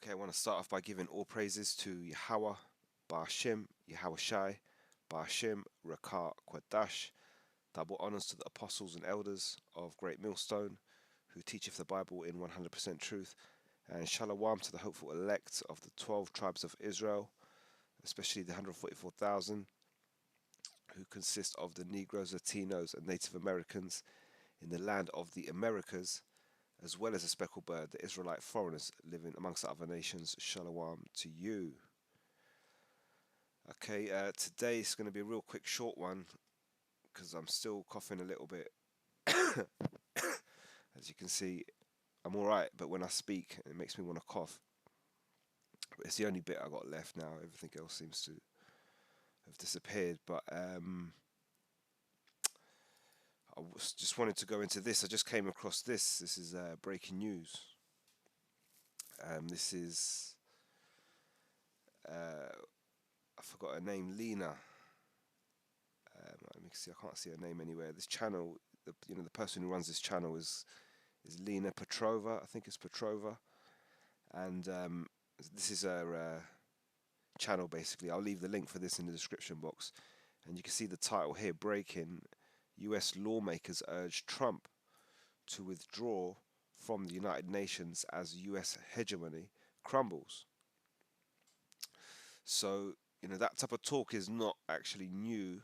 Okay, I want to start off by giving all praises to Yahweh, Ba'ashim, Yahweh Shai, Ba'ashim, Rakah, Kwadash. Double honors to the apostles and elders of Great Millstone, who teacheth the Bible in 100% truth, and Shalom to the hopeful elect of the 12 tribes of Israel, especially the 144,000, who consist of the Negroes, Latinos, and Native Americans in the land of the Americas, as well as a speckled bird, the Israelite foreigners living amongst the other nations. Shalom to you. Okay, today is going to be a real quick, short one because I'm still coughing a little bit. As you can see, I'm alright, but when I speak, it makes me want to cough. But it's the only bit I got left now. Everything else seems to have disappeared. But just wanted to go into this. I just came across this. This is breaking news. This is I forgot her name, Lena. Let me see. I can't see her name anywhere. This channel, the person who runs this channel is Lena Petrova. I think it's Petrova, and this is her channel basically. I'll leave the link for this in the description box, and you can see the title here: "Breaking: U.S. lawmakers urge Trump to withdraw from the United Nations as U.S. hegemony crumbles." So that type of talk is not actually new.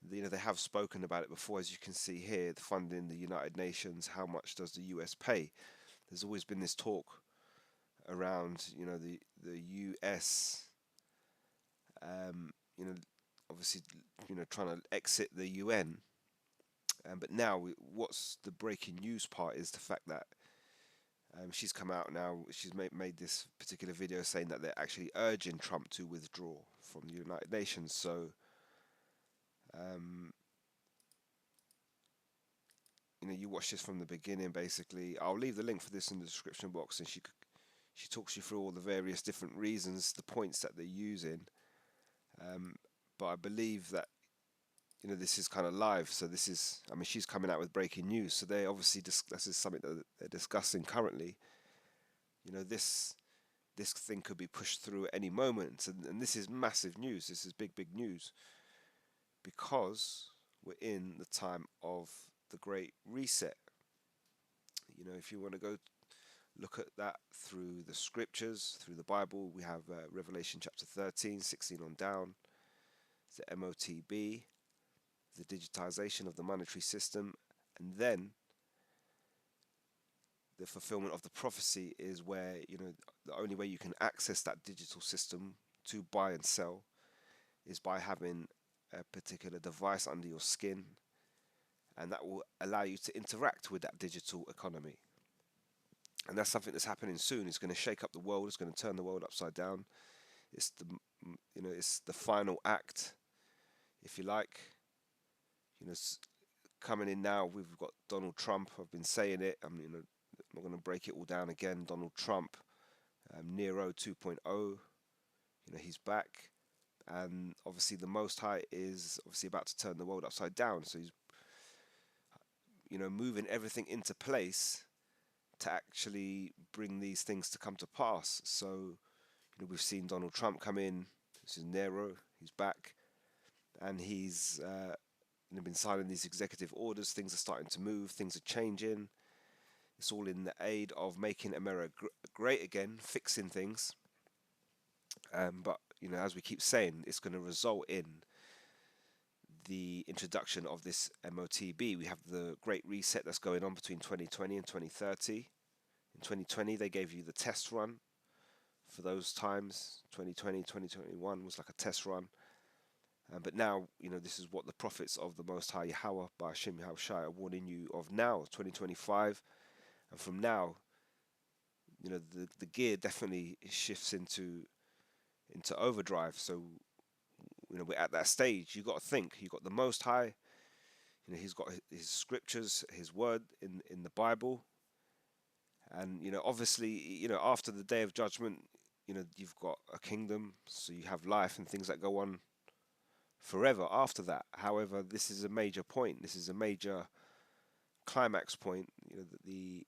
They have spoken about it before, as you can see here. The funding the United Nations, how much does the US pay? There's always been this talk around the US, obviously trying to exit the UN. But now what's the breaking news part is the fact that she's come out now. She's made this particular video saying that they're actually urging Trump to withdraw from the United Nations. So you watch this from the beginning basically. I'll leave the link for this in the description box, and she talks you through all the various different reasons, the points that they're using. But I believe that this is kind of live, so this is, she's coming out with breaking news, so they obviously this is something that they're discussing currently. This thing could be pushed through at any moment, and this is massive news. This is big news, because we're in the time of the Great Reset. If you want to go look at that through the scriptures, through the Bible, we have Revelation chapter 13, 16 on down, the MOTB, the digitization of the monetary system, and then the fulfillment of the prophecy is where the only way you can access that digital system to buy and sell is by having a particular device under your skin, and that will allow you to interact with that digital economy. And that's something that's happening soon. It's going to shake up the world. It's going to turn the world upside down. It's the final act, if you like. Coming in now, we've got Donald Trump. I've been saying it. I'm not going to break it all down again. Donald Trump, Nero 2.0. He's back, and obviously the Most High is obviously about to turn the world upside down. So he's moving everything into place to actually bring these things to come to pass. So we've seen Donald Trump come in. This is Nero. He's back, and he's been signing these executive orders. Things are starting to move. Things are changing. It's all in the aid of making America great again, fixing things. But as we keep saying, it's going to result in the introduction of this MOTB. We have the Great Reset that's going on between 2020 and 2030. In 2020, they gave you the test run for those times. 2020, 2021 was like a test run. But now, this is what the prophets of the Most High Yahweh, Ba'ashim Yahweh Shai, are warning you of now, 2025. And from now, the gear definitely shifts into overdrive. So, we're at that stage. You got to think. You got the Most High. He's got his scriptures, his word in the Bible. And obviously, after the day of judgment, you've got a kingdom, so you have life and things that go on forever after that. However, this is a major point. This is a major climax point. The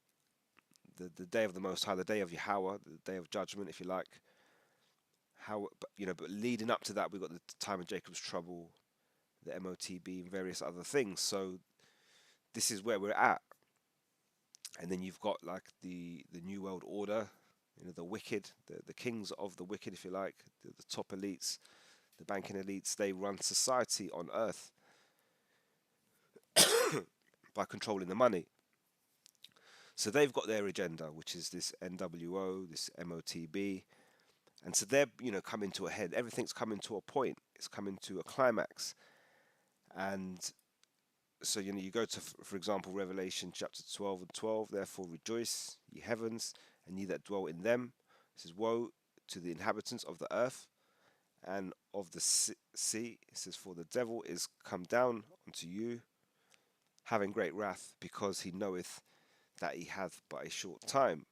the day of the Most High, the day of Yahweh, the day of judgment, if you like. But leading up to that, we got the time of Jacob's trouble, the MOTB, and various other things. So this is where we're at. And then you've got like the New World Order, the wicked, the kings of the wicked, if you like, the top elites, the banking elites. They run society on earth by controlling the money. So they've got their agenda, which is this NWO, this MOTB, and so they're coming to a head. Everything's coming to a point. It's coming to a climax, and so you go to, for example, Revelation chapter 12 and 12. Therefore rejoice, ye heavens, and ye that dwell in them. It says, woe to the inhabitants of the earth and of the sea. It says, for the devil is come down unto you, having great wrath, because he knoweth that he hath but a short time.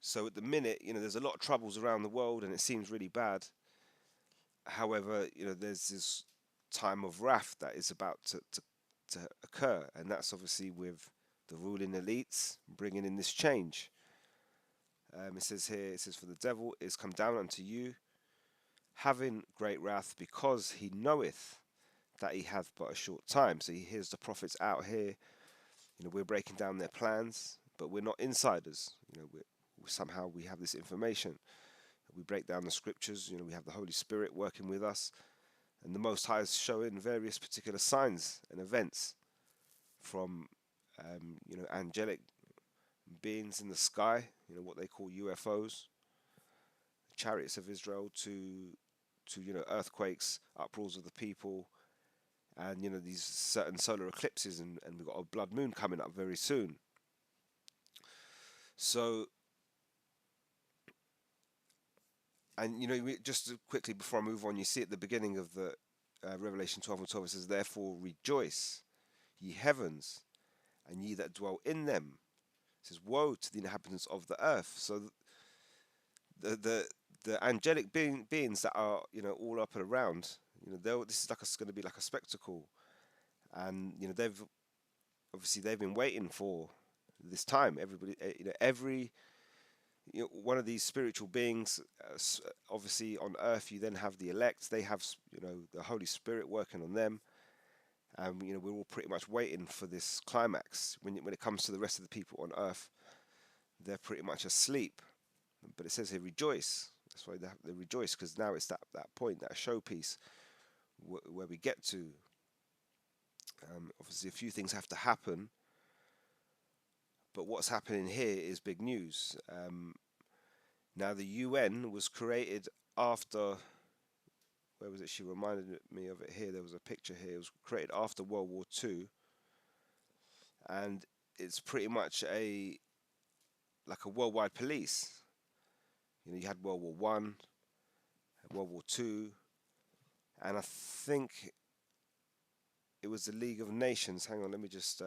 So at the minute, there's a lot of troubles around the world, and it seems really bad. However, there's this time of wrath that is about to occur, and that's obviously with the ruling elites bringing in this change. It says here, for the devil is come down unto you, having great wrath, because he knoweth that he hath but a short time. So he hears the prophets out here. We're breaking down their plans, but we're not insiders. Somehow we have this information. We break down the scriptures. We have the Holy Spirit working with us, and the Most High is showing various particular signs and events from angelic beings in the sky, what they call UFOs, chariots of Israel, to earthquakes, uproars of the people, and these certain solar eclipses, and we've got a blood moon coming up very soon. So, and just quickly before I move on, you see at the beginning of the Revelation 12 and 12, it says, therefore rejoice, ye heavens, and ye that dwell in them. It says, woe to the inhabitants of the earth. So the angelic beings that are all up and around, this is going to be like a spectacle, and they've been waiting for this time. Everybody, every one of these spiritual beings, obviously on earth, you then have the elect. They have the Holy Spirit working on them, and we're all pretty much waiting for this climax. When it comes to the rest of the people on earth, they're pretty much asleep. But it says here, rejoice. That's why they rejoice, because now it's that point, that showpiece where we get to. Obviously, a few things have to happen, but what's happening here is big news. Now, the UN was created after. Where was it? She reminded me of it here. There was a picture here. It was created after World War II, and it's pretty much like a worldwide police. You had World War One, World War Two, and I think it was the League of Nations. Hang on, let me just.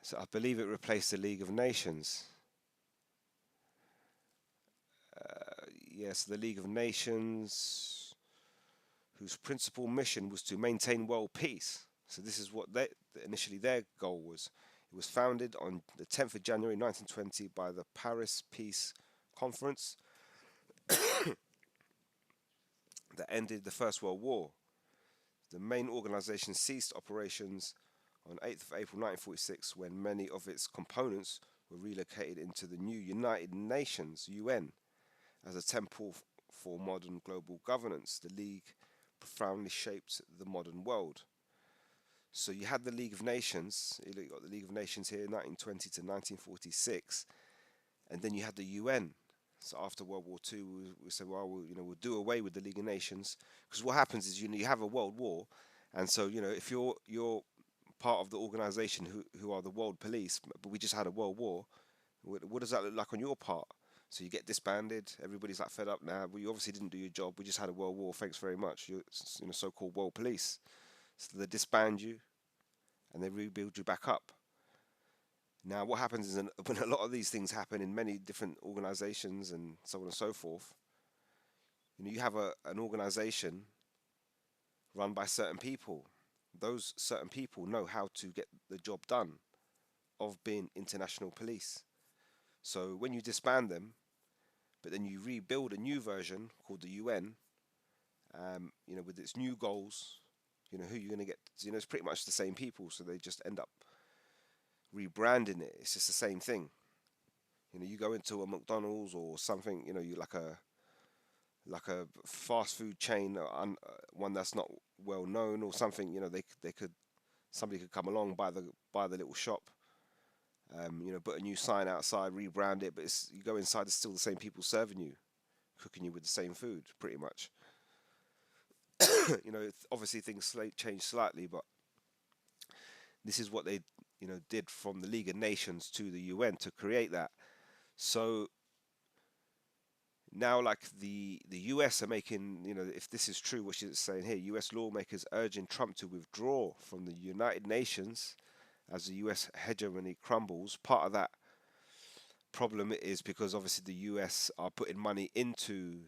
So I believe it replaced the League of Nations. Yes, the League of Nations, whose principal mission was to maintain world peace. So this is what initially their goal was. It was founded on the 10th of January 1920 by the Paris Peace Conference that ended the First World War. The main organization ceased operations on 8th of April 1946, when many of its components were relocated into the new United Nations, UN, as a temple for modern global governance. The League profoundly shaped the modern world. So you had the League of Nations. You got the League of Nations here, 1920 to 1946, and then you had the UN. So after World War II, we said, well, we'll do away with the League of Nations, because what happens is you have a world war, and so if you're part of the organization who are the world police, but we just had a world war, what does that look like on your part? So you get disbanded. Everybody's like fed up now. Well, you obviously didn't do your job. We just had a world war. Thanks very much. You're so-called world police. So they disband you, and they rebuild you back up. Now, what happens is when a lot of these things happen in many different organizations and so on and so forth, You have an organization run by certain people. Those certain people know how to get the job done of being international police. So when you disband them, but then you rebuild a new version called the UN, with its new goals, who you're going to get, it's pretty much the same people. So they just end up rebranding it. It's just the same thing. You go into a McDonald's or something, you like a fast food chain, one that's not well known or something. They could somebody could come along buy the little shop, put a new sign outside, rebrand it, but you go inside, it's still the same people serving you, cooking you with the same food, pretty much. Obviously things change slightly, but this is what they did from the League of Nations to the UN to create that. So now, like the US are making, if this is true, what she's saying here, US lawmakers urging Trump to withdraw from the United Nations as the US hegemony crumbles. Part of that problem is because obviously the US are putting money into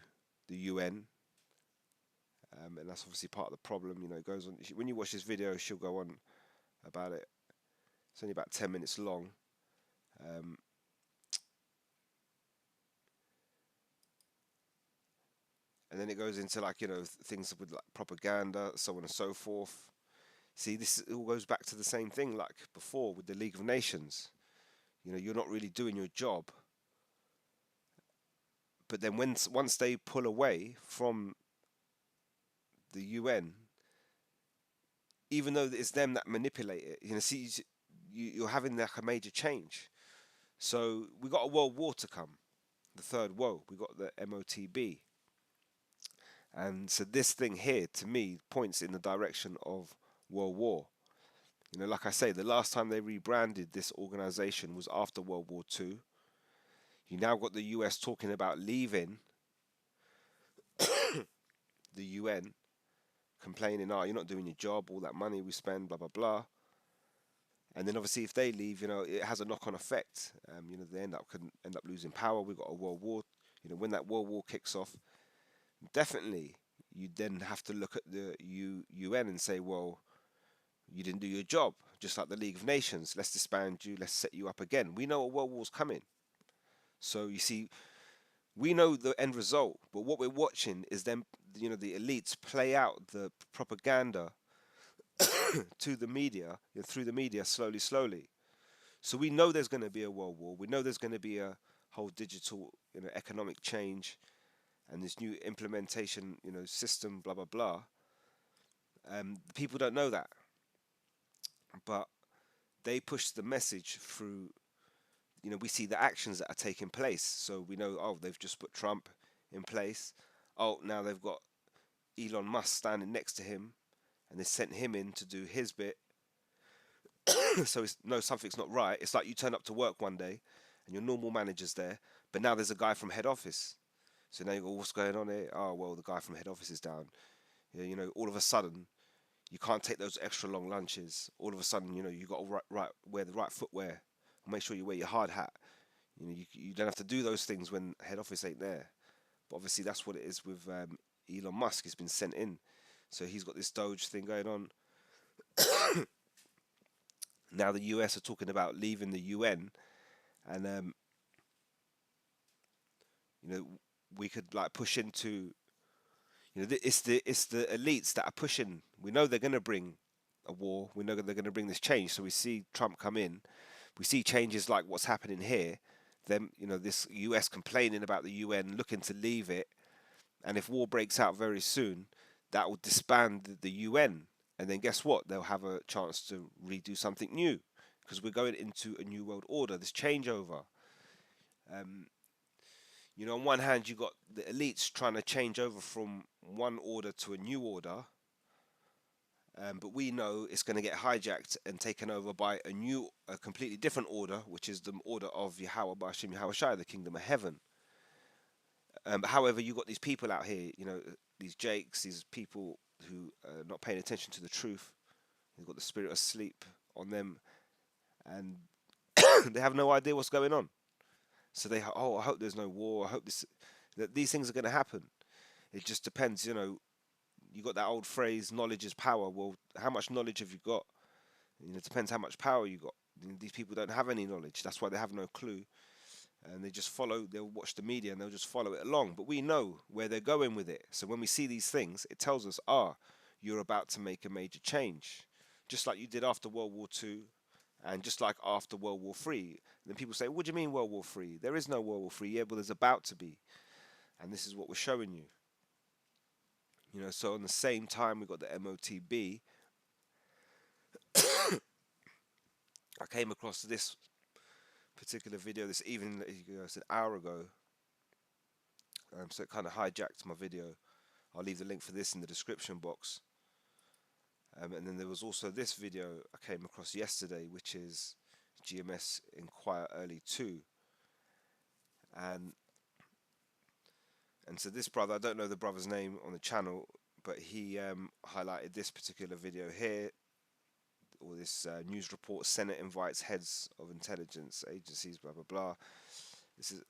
the UN, and that's obviously part of the problem. It goes on when you watch this video, she'll go on about it. It's only about 10 minutes long. Um, and then it goes into like things with like propaganda, so on and so forth. See, this all goes back to the same thing like before with the League of Nations. You're not really doing your job, but then once they pull away from the UN, even though it's them that manipulate it, see, you're having like a major change. So we got a world war to come, the third woe. We got the MOTB, and so this thing here to me points in the direction of world war. Like I say, the last time they rebranded this organization was after World War II. You now got the US talking about leaving the UN, complaining, "Oh, you're not doing your job. All that money we spend, blah blah blah." And then obviously, if they leave, it has a knock-on effect. They could end up losing power. We've got a world war. When that world war kicks off, definitely you then have to look at the UN and say, well, you didn't do your job. Just like the League of Nations, let's disband you. Let's set you up again. We know a world war's coming. So you see, we know the end result, but what we're watching is them, the elites play out the propaganda to the media, through the media, slowly, slowly. So we know there's going to be a world war. We know there's going to be a whole digital, economic change, and this new implementation, system, blah blah blah. People don't know that, but they push the message through. We see the actions that are taking place. So we know, oh, they've just put Trump in place. Oh, now they've got Elon Musk standing next to him, and they sent him in to do his bit. So no, something's not right. It's like you turn up to work one day, and your normal manager's there, but now there's a guy from head office. So now you go, what's going on here? Oh, well, the guy from head office is down. Yeah, all of a sudden, you can't take those extra long lunches. All of a sudden, you got to wear the right footwear. Make sure you wear your hard hat. You don't have to do those things when head office ain't there. But obviously, that's what it is with Elon Musk. He's been sent in, so he's got this Doge thing going on. Now the US are talking about leaving the UN, and you know we could like push into it's the elites that are pushing. We know they're going to bring a war. We know they're going to bring this change. So we see Trump come in. We see changes like what's happening here. Them, this US complaining about the UN, looking to leave it, and if war breaks out very soon, that will disband the UN. And then guess what? They'll have a chance to redo something new because we're going into a new world order. This changeover. Um, on one hand, you got the elites trying to change over from one order to a new order, but we know it's going to get hijacked and taken over by a completely different order, which is the order of Yahweh Bashim Yahweh the kingdom of heaven. However, you got these people out here, these jakes, these people who are not paying attention to the truth. They've got the spirit of sleep on them, and they have no idea what's going on. So I hope there's no war. I hope that these things are going to happen. It just depends, you know. You got that old phrase, knowledge is power. Well, how much knowledge have you got? You know, it depends how much power you got. These people don't have any knowledge. That's why they have no clue, and they just follow. They'll watch the media and they'll just follow it along. But we know where they're going with it. So when we see these things, it tells us, you're about to make a major change, just like you did after World War Two, and just like after World War Three. Then people say, "What do you mean World War Three? There is no World War Three." Yeah, but there's about to be, and this is what we're showing you. You know, so on the same time we got the MOTB. I came across this particular video this evening. It's an hour ago, so it kind of hijacked my video. I'll leave the link for this in the description box. And then there was also this video I came across yesterday, which is GMS Inquire Early 2. And so this brother, I don't know the brother's name on the channel, but he highlighted this particular video here, or this news report: Senate invites heads of intelligence agencies, blah blah blah. This is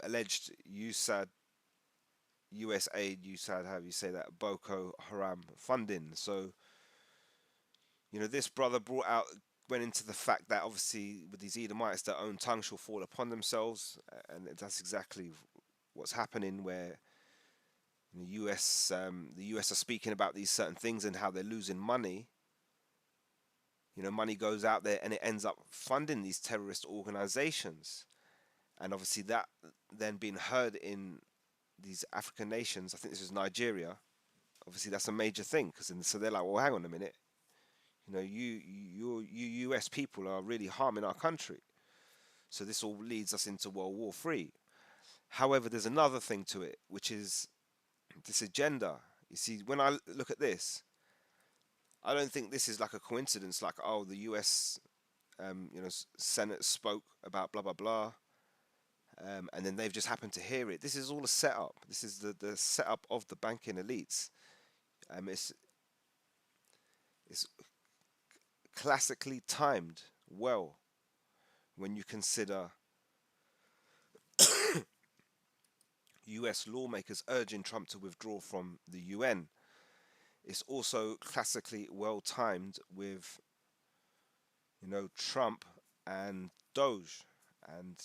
alleged USAID, however you say that, Boko Haram funding. So, you know, this brother went into the fact that obviously with these Edomites, their own tongue shall fall upon themselves, and that's exactly what's happening. Where in the US are speaking about these certain things and how they're losing money. You know, money goes out there and it ends up funding these terrorist organizations, and obviously that then being heard in these African nations. I think this is Nigeria. Obviously, that's a major thing because so they're like, well, hang on a minute. You know, you US people are really harming our country. So this all leads us into World War Three. However, there's another thing to it, which is this agenda. You see, when I look at this, I don't think this is like a coincidence. Like, oh, the US, Senate spoke about blah blah blah, and then they've just happened to hear it. This is all a setup. This is the setup of the banking elites. It's classically timed well when you consider US lawmakers urging Trump to withdraw from the UN. It's also classically well timed with, you know, Trump and Doge and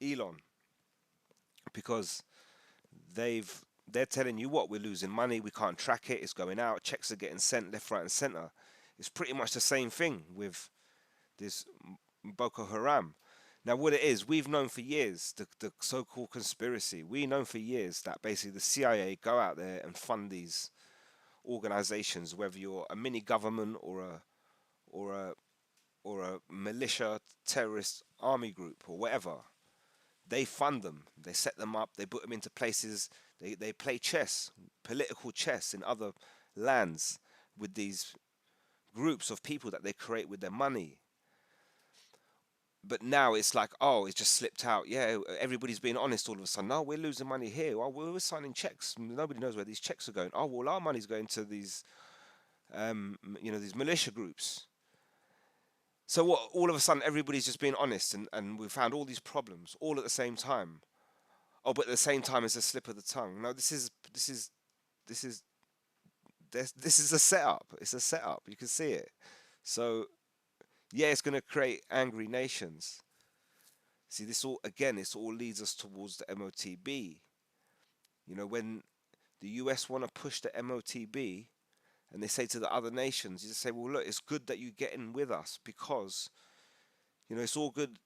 Elon, because they're telling you what, we're losing money, we can't track it, it's going out, checks are getting sent left, right, and center. It's pretty much the same thing with this Boko Haram. Now, what it is, we've known for years, the so-called conspiracy. We've known for years that basically the CIA go out there and fund these organizations, whether you're a mini government or a or a militia, terrorist army group or whatever. They fund them. They set them up. They put them into places. They play chess, political chess in other lands with these groups of people that they create with their money. But now it's like, oh, it's just slipped out. Yeah, everybody's being honest all of a sudden. No, we're losing money here. Oh, we're signing checks. Nobody knows where these checks are going. Oh, well, our money's going to these, these militia groups. So what? All of a sudden, everybody's just being honest, and we found all these problems all at the same time. Oh, but at the same time, it's a slip of the tongue. No, this is this is a setup. It's a setup. You can see it. So yeah, it's going to create angry nations. See, this all again. This all leads us towards the MOTB. You know, when the US want to push the MOTB, and they say to the other nations, you just say, well, look, it's good that you get in with us because, you know, it's all good.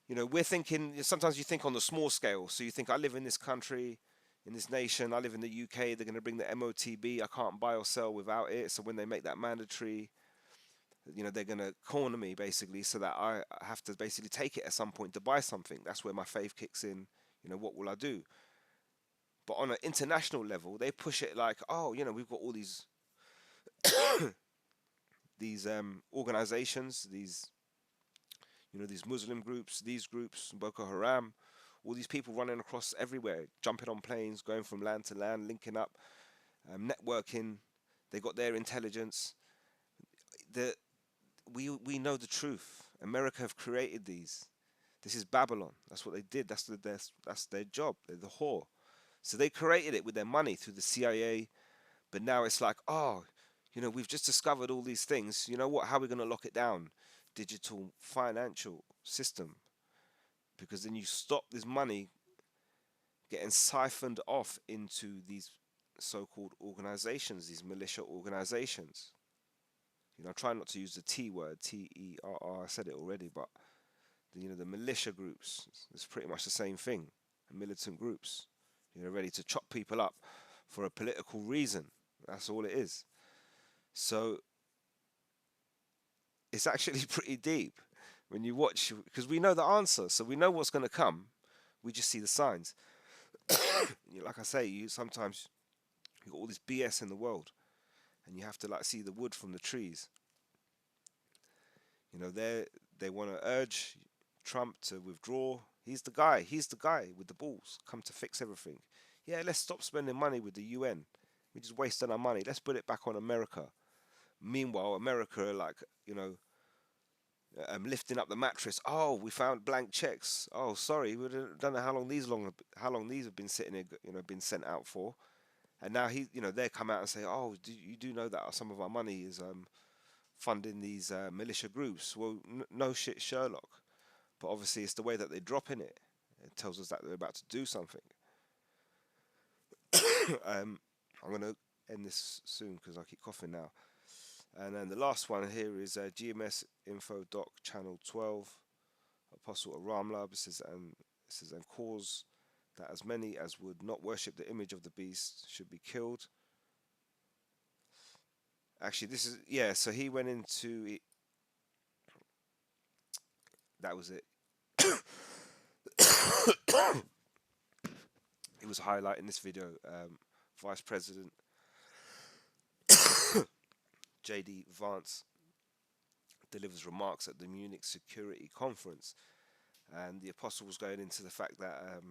You know, we're thinking, sometimes you think on the small scale. So you think, I live in this country, in this nation, I live in the UK, they're going to bring the MOTB, I can't buy or sell without it. So when they make that mandatory, you know, they're going to corner me basically so that I have to basically take it at some point to buy something. That's where my faith kicks in. You know, what will I do? But on an international level, they push it like, oh, you know, we've got all these these organizations, these Muslim groups, these groups, Boko Haram, all these people running across everywhere, jumping on planes, going from land to land, linking up, networking. They got their intelligence. We know the truth. America have created these. This is Babylon. That's what they did. That's their job. They're the whore. So they created it with their money through the CIA. But now it's like, oh, we've just discovered all these things. You know what? How are we going to lock it down? Digital financial system. Because then you stop this money getting siphoned off into these so-called organizations, these militia organizations. I try not to use the T word, Terror. I said it already, but the militia groups, it's pretty much the same thing. Militant groups, ready to chop people up for a political reason. That's all it is. So it's actually pretty deep when you watch, because we know the answer, so we know what's going to come. We just see the signs. Like I say, you sometimes you got all this BS in the world, and you have to like see the wood from the trees. They want to urge Trump to withdraw. He's the guy. He's the guy with the balls. Come to fix everything. Yeah, let's stop spending money with the UN. We just wasting our money. Let's put it back on America. Meanwhile, America, like lifting up the mattress. Oh, we found blank checks. Oh, sorry, we don't know how long these have been sitting here, been sent out for. And now they come out and say, oh, you do know that some of our money is funding these militia groups. Well, no shit, Sherlock. But obviously, it's the way that they drop in it. It tells us that they're about to do something. I'm gonna end this soon because I keep coughing now. And then the last one here is GMS Info Doc Channel 12. Apostle Aramla. It says and cause that as many as would not worship the image of the beast should be killed. Actually, this is yeah. So he went into it. That was it. He was highlighting this video. Vice President J.D. Vance delivers remarks at the Munich Security Conference, and the apostle was going into the fact that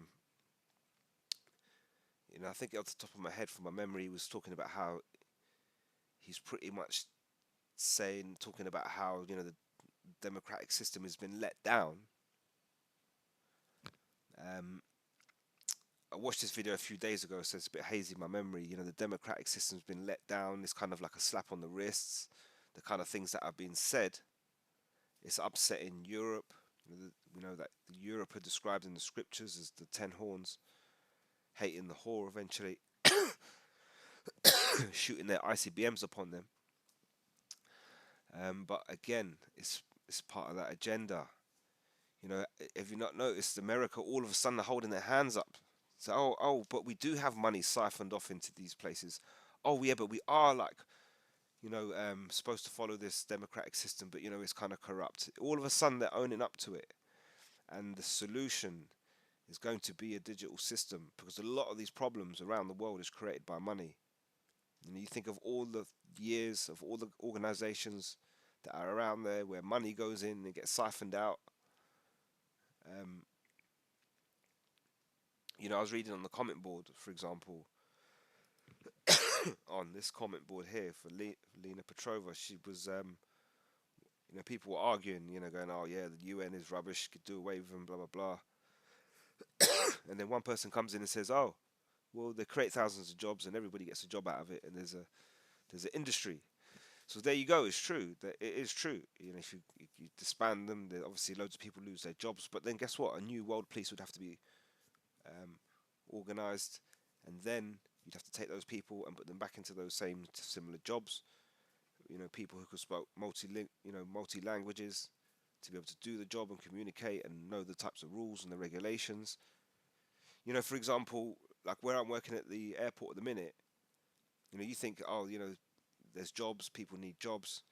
I think off the top of my head, from my memory, he was talking about how he's pretty much talking about how the democratic system has been let down. Um, I watched this video a few days ago, so it's a bit hazy in my memory. The democratic system's been let down. It's kind of like a slap on the wrists. The kind of things that have been said. It's upsetting Europe. We know that Europe are described in the scriptures as the 10 horns, hating the whore eventually, shooting their ICBMs upon them. But again, it's part of that agenda. If you not noticed, America all of a sudden are holding their hands up. So, but we do have money siphoned off into these places. Oh, yeah, but we are like, supposed to follow this democratic system, but it's kind of corrupt. All of a sudden, they're owning up to it, and the solution is going to be a digital system because a lot of these problems around the world is created by money. You think of all the years of all the organizations that are around there where money goes in and gets siphoned out. Um, I was reading on the comment board, for example, on this comment board here for Lena Petrova. She was, people were arguing, going, oh yeah, the UN is rubbish, could do away with them, blah blah blah. And then one person comes in and says, oh, well, they create thousands of jobs and everybody gets a job out of it, and there's an industry. So there you go. It's true. That it is true. If you disband them, then obviously loads of people lose their jobs. But then guess what? A new world police would have to be organized, and then you'd have to take those people and put them back into those same similar jobs. People who could speak multi languages to be able to do the job and communicate and know the types of rules and the regulations. For example, like where I'm working at the airport at the minute, you think, oh, there's jobs, people need jobs,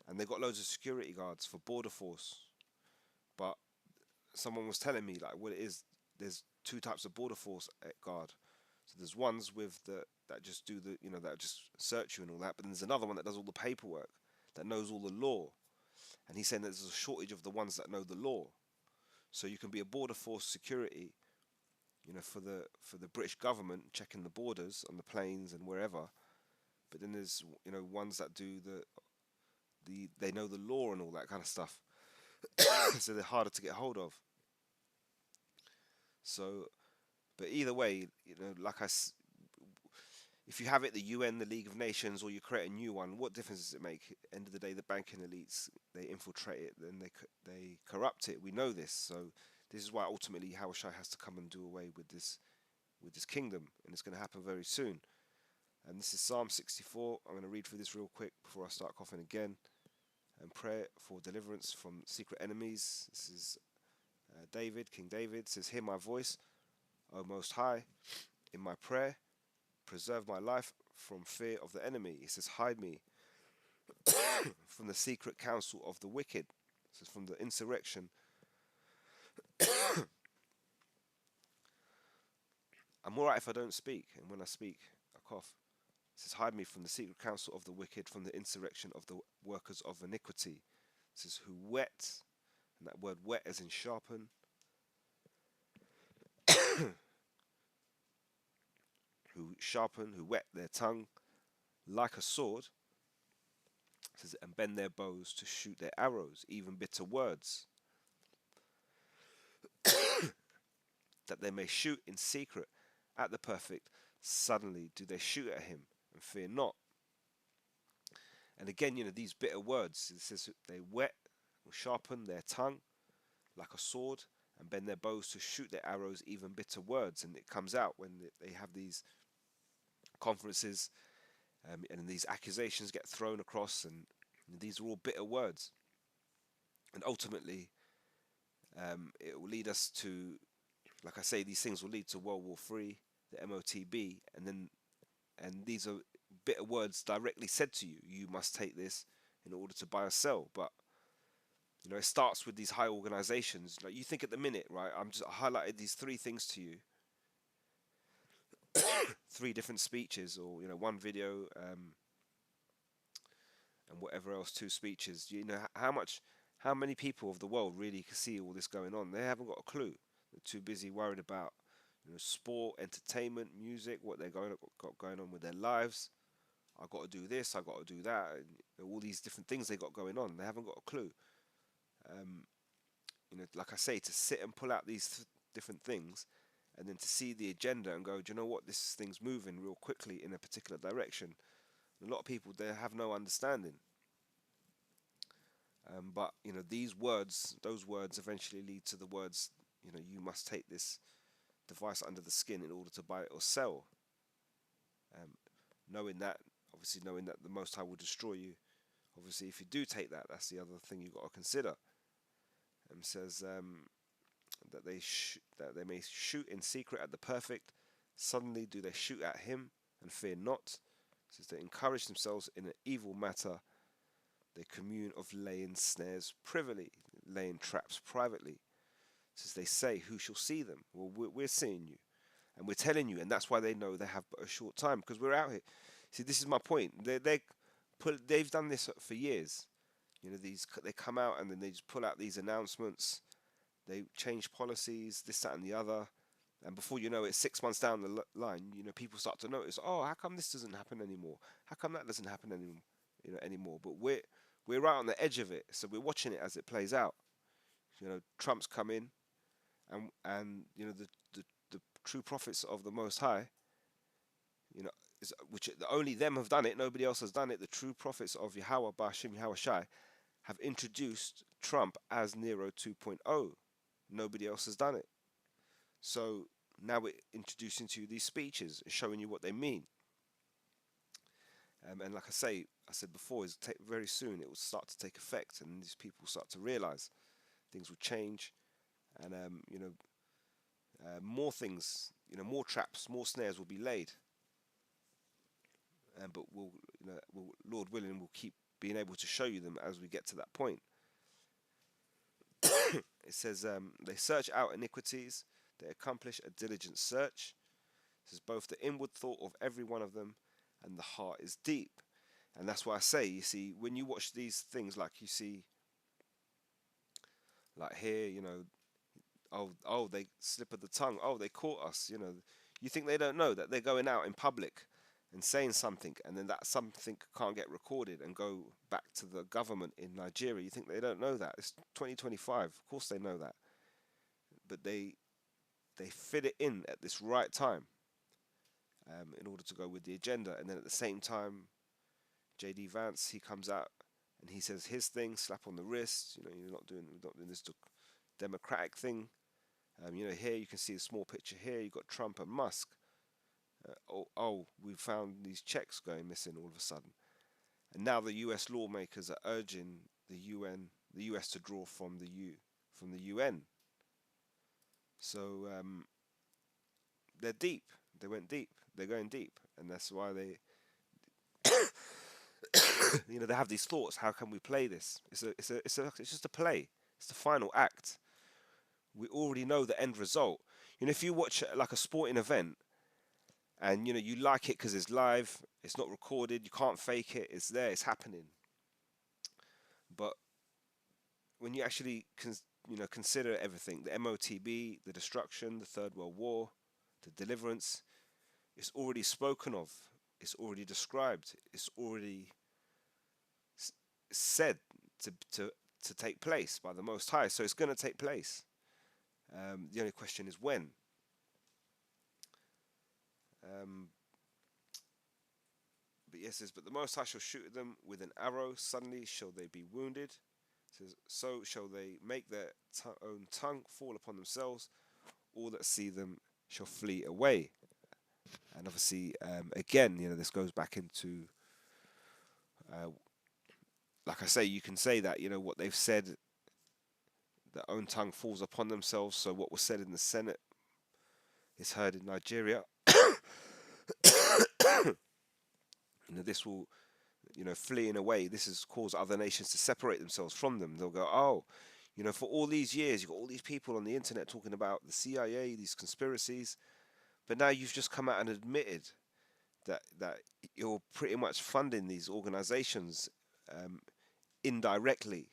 and they've got loads of security guards for border force. But someone was telling me like what it is. There's two types of border force guard. So there's ones with that just do that just search you and all that, but then there's another one that does all the paperwork, that knows all the law. And he's saying that there's a shortage of the ones that know the law. So you can be a border force security, for the British government checking the borders on the planes and wherever. But then there's ones that do they know the law and all that kind of stuff. So they're harder to get hold of. So, but either way, like if you have it, the UN, the League of Nations, or you create a new one, what difference does it make? End of the day, the banking elites, they infiltrate it, then they corrupt it. We know this, so this is why ultimately Hawashai has to come and do away with this kingdom, and it's going to happen very soon. And this is Psalm 64. I'm going to read through this real quick before I start coughing again. And pray for deliverance from secret enemies. This is David, King David says, "Hear my voice, O Most High, in my prayer. Preserve my life from fear of the enemy." He says, "Hide me from the secret counsel of the wicked." It says, "From the insurrection." I'm alright if I don't speak, and when I speak, I cough. It says, "Hide me from the secret counsel of the wicked, from the insurrection of the workers of iniquity." It says, "Who wet," and that word wet as in sharpen, who wet their tongue like a sword. It says, "And bend their bows to shoot their arrows, even bitter words, that they may shoot in secret at the perfect. Suddenly do they shoot at him and fear not." And again, these bitter words, it says they wet or sharpen their tongue like a sword and bend their bows to shoot their arrows, even bitter words. And it comes out when they have these conferences, and these accusations get thrown across, and these are all bitter words. And ultimately, it will lead us to, like I say, these things will lead to World War III, the MOTB, and these are bitter words directly said to you. You must take this in order to buy or sell. But it starts with these high organizations. Like, you think at the minute, right? I highlighted these three things to you, three different speeches, or one video, and whatever else, two speeches. How many people of the world really can see all this going on? They haven't got a clue. They're too busy worried about sport, entertainment, music, what got going on with their lives. I got to do this, I got to do that, and all these different things they got going on. They haven't got a clue. Like I say, to sit and pull out these different things, and then to see the agenda and go, do you know what? This thing's moving real quickly in a particular direction. A lot of people, they have no understanding. But these words, those words, eventually lead to the words. You must take this device under the skin in order to buy it or sell. Um, knowing that, obviously, knowing that the Most High will destroy you. Obviously, if you do take that, that's the other thing you've got to consider. Says that they may shoot in secret at the perfect. Suddenly do they shoot at him and fear not. It says they encourage themselves in an evil matter. They commune of laying snares privily, laying traps privately. It says they say, "Who shall see them?" Well, we're seeing you, and we're telling you, and that's why they know they have but a short time, because we're out here. See, this is my point. They've done this for years. They come out and then they just pull out these announcements. They change policies, this, that, and the other, and before you know it, 6 months down the line, people start to notice, oh, how come this doesn't happen anymore? How come that doesn't happen anymore? But we're right on the edge of it, so we're watching it as it plays out. Trump's come in, and the true prophets of the Most High, which only them have done it, nobody else has done it. The true prophets of Yahweh, Bashim Yahweh Shai, have introduced Trump as Nero 2.0. Nobody else has done it. So now we're introducing to you these speeches, showing you what they mean. And like I said before, very soon it will start to take effect, and these people will start to realize things will change, and more things, more traps, more snares will be laid. But Lord willing, we'll keep being able to show you them as we get to that point. It says they search out iniquities, they accomplish a diligent search. It says both the inward thought of every one of them and the heart is deep. And that's why I say, you see, when you watch these things, like you see, like here, they slip of the tongue, oh, they caught us, you think they don't know that they're going out in public and saying something, and then that something can't get recorded and go back to the government in Nigeria. You think they don't know that? It's 2025. Of course they know that. But they fit it in at this right time, in order to go with the agenda. And then at the same time, JD Vance, he comes out and he says his thing, slap on the wrist. We're not doing this democratic thing. Here you can see a small picture here. You got Trump and Musk. We found these checks going missing all of a sudden. And now the U.S. lawmakers are urging the U.S. to draw from from the UN. So they're deep. They went deep. They're going deep, and that's why they, they have these thoughts. How can we play this? It's just a play. It's the final act. We already know the end result. If you watch like a sporting event, and you like it because it's live, it's not recorded, you can't fake it. It's there. It's happening. But when you actually consider everything, the MOTB, the destruction, the Third World War, the deliverance, it's already spoken of, it's already described, it's already said to take place by the Most High. So it's going to take place. The only question is when. But yes, it says, but the Most High shall shoot them with an arrow. Suddenly shall they be wounded. It says, so shall they make their own tongue fall upon themselves. All that see them shall flee away. And obviously, again, this goes back into, like I say, you can say that, what they've said, their own tongue falls upon themselves. So what was said in the Senate is heard in Nigeria. This will, fleeing away, this has caused other nations to separate themselves from them. They'll go, oh, for all these years, you've got all these people on the internet talking about the CIA, these conspiracies, but now you've just come out and admitted that you're pretty much funding these organizations indirectly.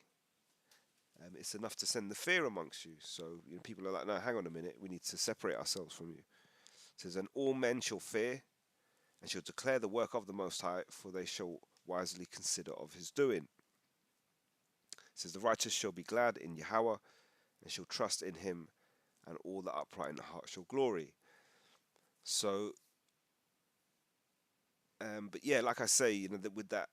It's enough to send the fear amongst you. So people are like, no, hang on a minute, we need to separate ourselves from you. It says, and all men shall fear and shall declare the work of the Most High, for they shall wisely consider of his doing. It says, the righteous shall be glad in Yahweh and shall trust in him, and all the upright in the heart shall glory. So, but yeah, like I say, with that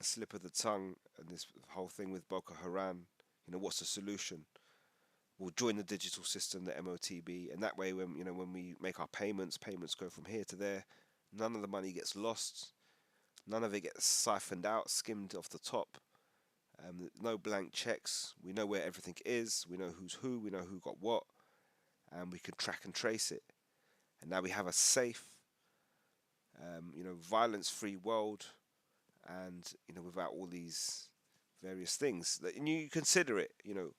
slip of the tongue and this whole thing with Boko Haram, what's the solution? We'll join the digital system, the MOTB, and that way, when we make our payments go from here to there. None of the money gets lost. None of it gets siphoned out, skimmed off the top. No blank checks. We know where everything is. We know who's who. We know who got what, and we can track and trace it. And now we have a safe, violence-free world, and without all these various things. And you consider it. You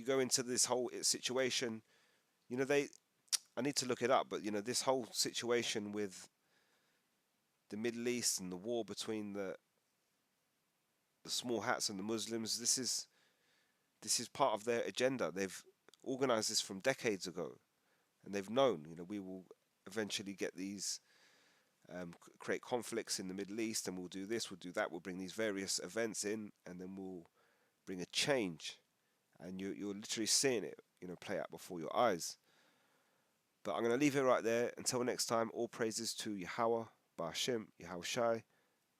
go into this whole situation. I need to look it up, but this whole situation with the Middle East and the war between the small hats and the Muslims, this is part of their agenda. They've organized this from decades ago, and they've known, we will eventually get these, create conflicts in the Middle East, and we'll do this, we'll do that, we'll bring these various events in, and then we'll bring a change, and you're literally seeing it, play out before your eyes. But I'm going to leave it right there. Until next time, all praises to Yahweh, Ba'Shem, Yahweh Shai,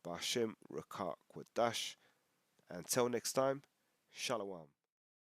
Ba'Shem, Rakak, Wadash. Until next time, Shalom.